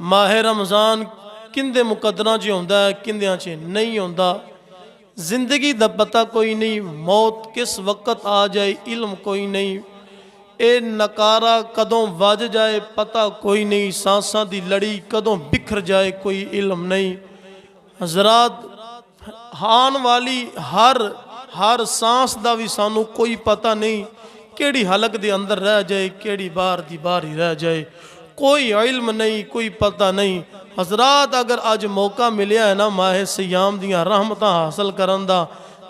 माह रमज़ान किंदे मुकद्दरां च होंदा है, किंदियां च नहीं होंदा। जिंदगी दा पता कोई नहीं, मौत किस वक्त आ जाए इल्म कोई नहीं। ये नकारा कदों वज जाए पता कोई नहीं, सांसां दी लड़ी कदों बिखर जाए कोई इल्म नहीं। हज़रात आन वाली हर सांस का भी सानू कोई पता नहीं, केड़ी हालत के अंदर रह जाए, केड़ी बाहर दी बाहर ही रह जाए, कोई इल्म नहीं, कोई पता नहीं। हज़रात अगर अज मौका मिलिया है ना माहे सियाम दियां रहमतां हासिल करन दा,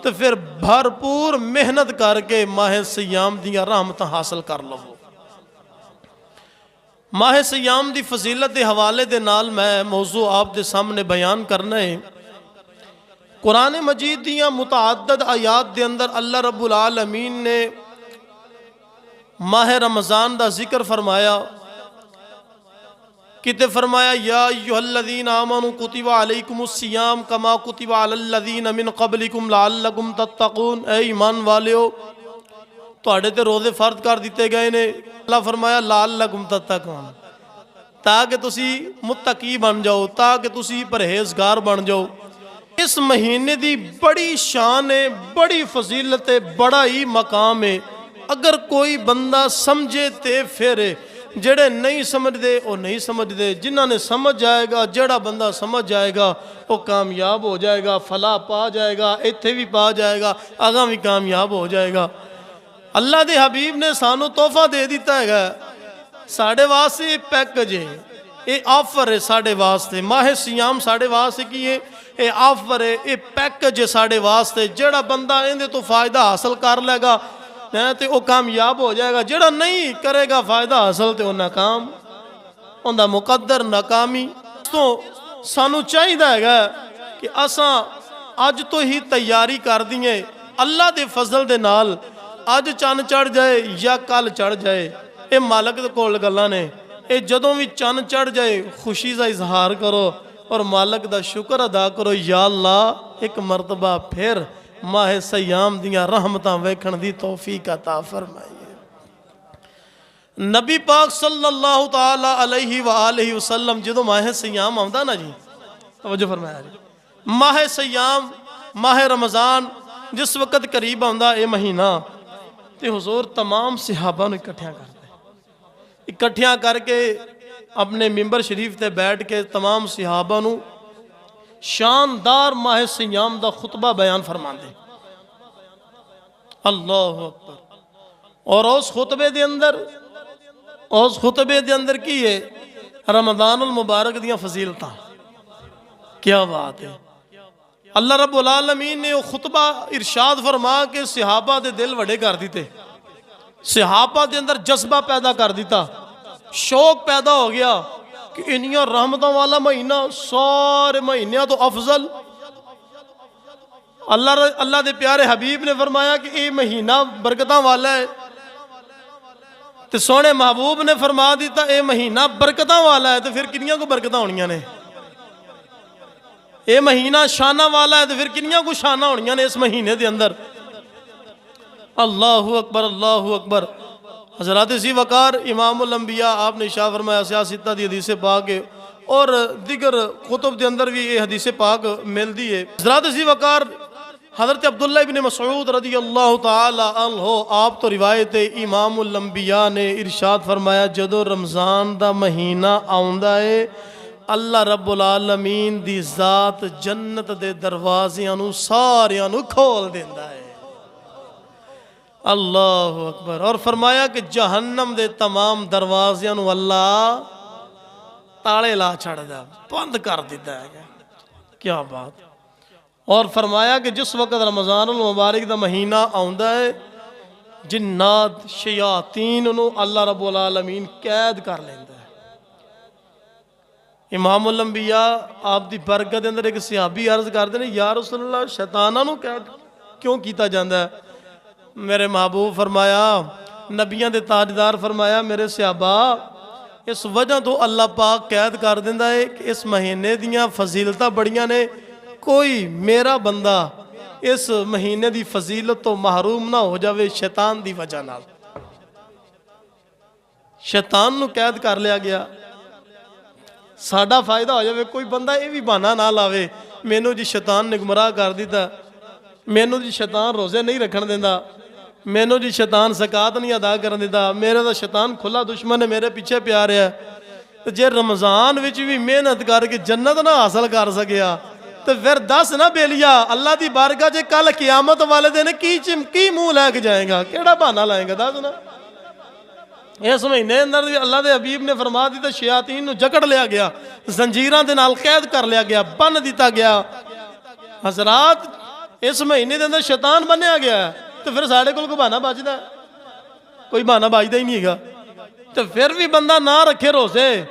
तो फिर भरपूर मेहनत करके माहे सियाम दियां रहमतां हासिल कर लवो। माहे सियाम दी फजीलत के हवाले दे नाल मैं मौजू आप दे सामने बयान करना है। कुरान मजीद दियां मुतअद्दिद आयात दे अंदर अल्लाह रब्बुल आलमीन ने माह रमज़ान दा जिक्र फरमाया। किते फरमाया या अय्युहल्लज़ीना आमनू कुतिबा अलैकुमुस्सियाम कमा कुतिबा अलल्लज़ीना मिन क़ब्लिकुम लअल्लकुम तत्तक़ून। ऐ ईमान वालियो, तुहाडे ते रोज़े फर्ज कर दिते गए ने। अल्लाह फरमाया लअल्लकुम तत्तक़ून, ताकि तुसी मुत्तकी बन जाओ, ताकि तुसी परहेजगार बन जाओ। इस महीने की बड़ी शान है, बड़ी फजीलत है, बड़ा ही मकाम है। अगर कोई बंदा समझे तो फिर, जेड़े नहीं समझते वो नहीं समझते, जिन्हों ने समझ जाएगा, जेड़ा बंदा समझ जाएगा वो कामयाब हो जाएगा, फला पा जाएगा, इत्थे भी पा जाएगा, आगा भी कामयाब हो जाएगा। अल्लाह के हबीब ने सानू तोहफा दे दिता है, साढ़े वास्ते पैकेज है, ये ऑफर है साढ़े वास्ते। माहे सियाम साढ़े वास्ते की है, ये ऑफर है, ये पैकेज है साढ़े वास्ते। जेड़ा बंदा इहदे तो फायदा हासिल कर लेगा तो वह कामयाब हो जाएगा, जेड़ा नहीं करेगा फायदा हासिल तो वह नाकाम, उनका मुकद्दर नाकामी। तो सानू चाहिए है कि असां अज तो ही तैयारी कर दीए। अल्लाह के फजल दे नाल अज चन्न चढ़ जाए या कल चढ़ जाए, ये मालक दे कोल गल्लां ने। ये जदों भी चन्न चढ़ जाए खुशी का इजहार करो और मालक का शुक्र अदा करो, या अल्लाह एक मरतबा फिर माहे सयाम दियां रहमतां वेखण दी तौफीक अता फरमाइए। नबी पाक सल्लल्लाहु ताला अलैहि वालैहि वसल्लम जदों माहे सयाम आउंदा ना जी, तवज्जो फरमाया जी, माहे सयाम माहे रमज़ान जिस वक्त करीब आउंदा ये महीना, तो हुजूर तमाम सहाबा नूं इकट्ठियां करदे, इकट्ठियां करके अपने मिंबर शरीफ ते बैठ के तमाम सहाबा नूं शानदार माह सियाम दा खुतबा बयान फरमाते। अल्लाह अकबर। और उस खुतबे दे अंदर की है रमज़ानुल मुबारक दियां फजीलतां। क्या बात है। अल्लाह रब्बुल आलमीन ने वो खुतबा इरशाद फरमा के सहाबा दे दिल वड़े कर दिते, सहाबा दे अंदर जज्बा पैदा कर दिता, शौक पैदा हो गया कि इन्नियां रहमतों वाला महीना सारे महीनों तो अफजल। अल्लाह दे प्यारे हबीब ने फरमाया कि ये महीना बरकतां वाला है, तो सोने महबूब ने फरमा दिता ये महीना बरकतां वाला है, तो फिर कितनियां को बरकतां होनियां ने। ये महीना शाना वाला है, तो फिर कितनियां को शाना होनियां ने इस महीने के अंदर। अल्लाहु अकबर, अल्लाहु अकबर। हज़रात सी वकार इमामुल अंबिया आपने शाह फरमाया सियासत दी हदीस पाक है और दिगर कुतुब के अंदर भी ये हदीस पाक मिलती है। हज़रात सी वकार हज़रत अब्दुल्ला इब्न मसऊद रज़ी अल्लाह ताला अन्हु आप तो रिवायत है इमामुल अंबिया ने इरशाद फरमाया जदों रमज़ान दा महीना आउंदा है अल्लाह रब्बुल आलमीन दी ज़ात जन्नत दे दरवाज़ियां नूं सारियां नूं खोल देंदा है। अल्लाह अकबर। और फरमाया कि जहन्नम दे तमाम दरवाज़ियां नूं अल्लाह ताले ला छड़दा, बंद कर दिता है। क्या बात। और फरमाया कि जिस वक्त रमज़ानुल मुबारक दा महीना आउंदा है जिन्नात शयातीन नूं अल्लाह रब्बुल आलमीन कैद कर लेंदा है। इमामुल अंबिया आप दी बरकत दे अंदर एक सहाबी अर्ज करदे ने या रसूलल्लाह शैतानां नूं कैद क्यों कीता जांदा है। मेरे महबूब फरमाया नबियां दे ताजदार फरमाया मेरे सहाबा इस वजह तो अल्लाह पाक कैद कर दिंदा है कि इस महीने दियां फजीलतां बड़ियां ने, कोई मेरा बंदा इस महीने की फजीलत तो महरूम ना हो जाए शैतान की वजह नाल। शैतान नूं कैद कर लिया गया। ਸਾਡਾ ਫਾਇਦਾ ਹੋ ਜਾਵੇ। ਕੋਈ ਬੰਦਾ ਇਹ ਵੀ ਬਹਾਨਾ ਨਾ ਲਾਵੇ, ਮੈਨੂੰ ਜੀ ਸ਼ੈਤਾਨ ਨੇ ਗੁੰਮਰਾਹ ਕਰ ਦਿੱਤਾ, ਮੈਨੂੰ ਜੀ ਸ਼ੈਤਾਨ ਰੋਜ਼ੇ ਨਹੀਂ ਰੱਖਣ ਦਿੰਦਾ, ਮੈਨੂੰ ਜੀ ਸ਼ੈਤਾਨ ਜ਼ਕਾਤ ਨਹੀਂ ਅਦਾ ਕਰਨ ਦਿੰਦਾ, ਮੇਰਾ ਤਾਂ ਸ਼ੈਤਾਨ ਖੁੱਲਾ ਦੁਸ਼ਮਣ ਹੈ, ਮੇਰੇ ਪਿੱਛੇ ਪਿਆ ਰਿਹਾ। ਤੇ ਜੇ ਰਮਜ਼ਾਨ ਵਿੱਚ ਵੀ ਮਿਹਨਤ ਕਰਕੇ ਜੰਨਤ ਨਾ ਹਾਸਲ ਕਰ ਸਕਿਆ ਤੇ ਫਿਰ ਦੱਸ ਨਾ ਬੇਲੀਆ, ਅੱਲਾ ਦੀ ਬਾਰਗਾਹ 'ਚ ਕੱਲ ਕਿਆਮਤ ਵਾਲੇ ਦਿਨ ਕੀ ਮੂੰਹ ਲੈ ਕੇ ਜਾਏਗਾ, ਕਿਹੜਾ ਬਹਾਨਾ ਲਾਏਗਾ, ਦੱਸ ਨਾ। ਇਸ ਮਹੀਨੇ ਅੰਦਰ ਵੀ ਅੱਲਾ ਦੇ ਹਬੀਬ ਨੇ ਫਰਮਾ ਦਿੱਤਾ, ਸ਼ਿਆਤੀਨ ਨੂੰ ਜਕੜ ਲਿਆ ਗਿਆ, ਜ਼ੰਜੀਰਾਂ ਦੇ ਨਾਲ ਕੈਦ ਕਰ ਲਿਆ ਗਿਆ, ਬੰਨ ਦਿੱਤਾ ਗਿਆ। ਹਜ਼ਰਾਤ, ਇਸ ਮਹੀਨੇ ਦੇ ਅੰਦਰ ਸ਼ੈਤਾਨ ਬੰਨਿਆ ਗਿਆ ਤੇ ਫਿਰ ਸਾਡੇ ਕੋਲ ਕੋਈ ਬਹਾਨਾ ਬਚਦਾ? ਕੋਈ ਬਹਾਨਾ ਬਚਦਾ ਹੀ ਨਹੀਂ ਹੈਗਾ। ਤੇ ਫਿਰ ਵੀ ਬੰਦਾ ਨਾ ਰੱਖੇ ਰੋਜ਼ੇ,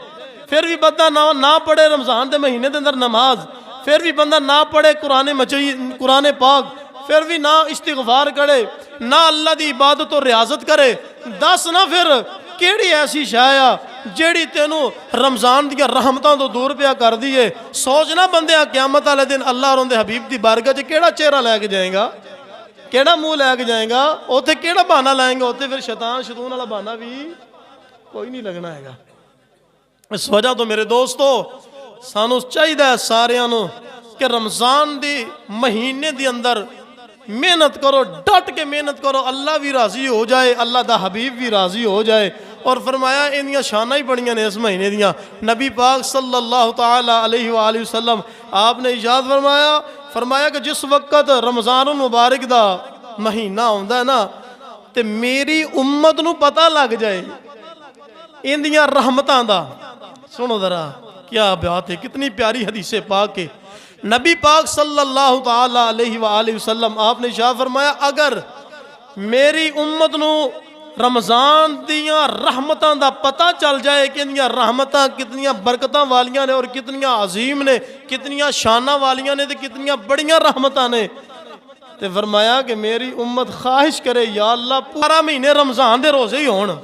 ਫਿਰ ਵੀ ਬੰਦਾ ਨਾ ਪੜ੍ਹੇ ਰਮਜ਼ਾਨ ਦੇ ਮਹੀਨੇ ਦੇ ਅੰਦਰ ਨਮਾਜ਼, ਫਿਰ ਵੀ ਬੰਦਾ ਨਾ ਪੜ੍ਹੇ ਕੁਰਾਨ ਪਾਕ, ਫਿਰ ਵੀ ਨਾ ਇਸतिग़फ़ार करे, ना अल्लाह की इबादत और रियाजत करे। दस ना फिर केड़ी ऐसी शाय आ जेड़ी तेनू रमजान दियां रहमतां तो दूर पिया कर दी है। सोचना बंदे क़यामत वाले दिन अल्लाह और उनके हबीब की बारगाह च केड़ा चेहरा लैके जाएगा, केड़ा मुँह लैके जाएगा, उत्थे केड़ा बहाना लाएंगे, उत्थे फिर शैतान शतून वाला बहाना भी कोई नहीं लगना हैगा। इस वजह तो मेरे दोस्तों सानू चाहिए सारियां नू कि रमजान दी महीने दी अंदर मेहनत करो, डट के मेहनत करो, अल्लाह भी राजी हो जाए, अल्लाह दा हबीब भी राजी हो जाए। और फरमाया इन्दियां शानां ही बड़ियां ने इस महीने दियां। नबी पाक सल्लल्लाहु तआला अलैहि वसल्लम आपने इजाज़त फरमाया कि जिस वक्त रमज़ानुल मुबारक दा महीना आउंदा है ना, ते मेरी उम्मत नू पता लग जाए इन्दियां रहमतां दा। सुनो जरा क्या बात है, कितनी प्यारी हदीस पाक है। नबी पाक सल्लल्लाहु तआला अलैहि वसल्लम आपने इरशाद फरमाया, अगर मेरी उम्मत नू रमज़ान दियां रहमतां दा पता चल जाए कि इन्दियां रहमतां कितनियां बरकतां वालियां ने और कितनियां अजीम ने, कितनियां शाना वालियां ने, ते कितनियां बड़ियां रहमतां ने, ते फरमाया कि मेरी उम्मत ख्वाहिश करे, या अल्लाह पूरा महीने रमज़ान दे रोज़े ही होण।